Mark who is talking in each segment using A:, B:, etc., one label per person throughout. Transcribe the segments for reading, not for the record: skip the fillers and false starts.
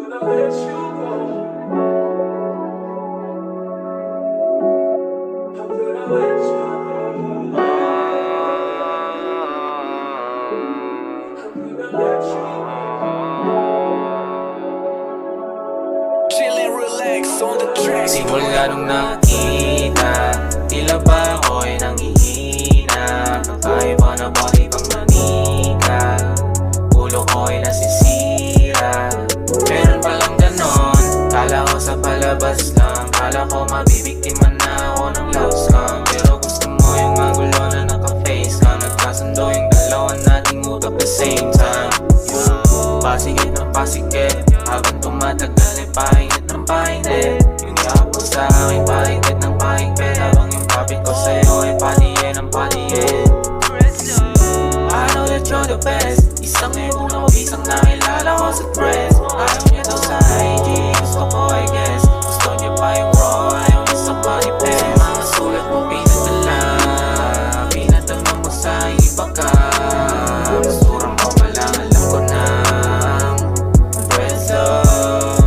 A: gonna let you go. I'm gonna let you go. I'm gonna let you go. Chill and relax on the track.
B: Simula nung nakita, tila ba ako'y nanghihina? Kakaiba na ba'y bang manika? Ulo ko'y nasisira. Meron palang ganon, kala ko sa palabas lang. Kala ko mabibiktima na ako ng love scam. Pero gusto mo yung magulo na naka-face cam. Nagkasundo yung dalawa nating mood at the same time. Pasigit ng pasigit, habang tumatagal ay painit ng painit. Yung yakap mo sa akin, paigpit ng paigpit. Habang yung kapit ko sa'yo ay paniye ng paniye. I know that you're the best. Isang ibong isang nakilala ko sa press. Ayaw niya daw sa IG, gusto ko I guess. Gusto niya pa yung raw, ayaw niya sa manifest. Mga sulat mo pinadala, pinadala mo sa iba ka. Masurang ko pa lang, alam ko na Press love.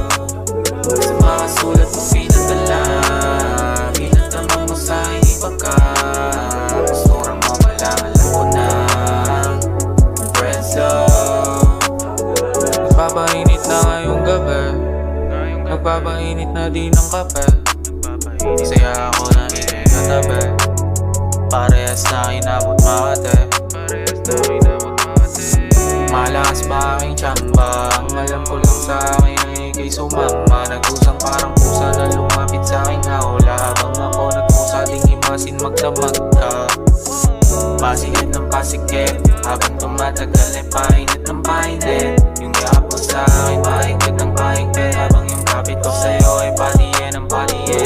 B: Sa mga sulat mo pinadala, pinadala mo sa iba ka. Masurang ko pa lang, alam ko na Press love. Nagpapainit na ngayong gabi, nagpapainit na din ang kape. Saya ako na inyong katabi, parehas na inabot Makate. Malakas pa aking tsamba, ang alam ko lang sa akin ay ikay sumama. Nagusang parang pusa na lumapit sa aking hawla. Habang ako nagpusa ding himasin magdamag ka. Pasigit ng pasigit, habang tumatagal ay painit ng painit. Yung yakap mo sa akin, paigpit ng paigpit. Habang yung kapit ko sa'yo ay paniye ng paniye.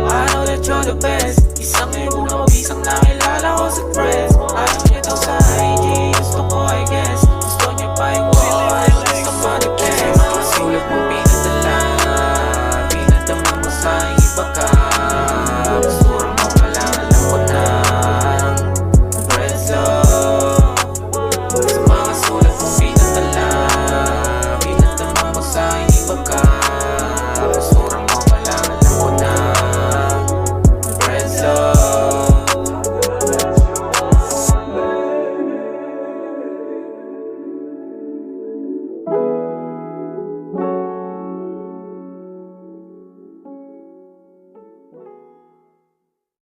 B: I know that you're the best. Isang ibong isang nakilala ko sa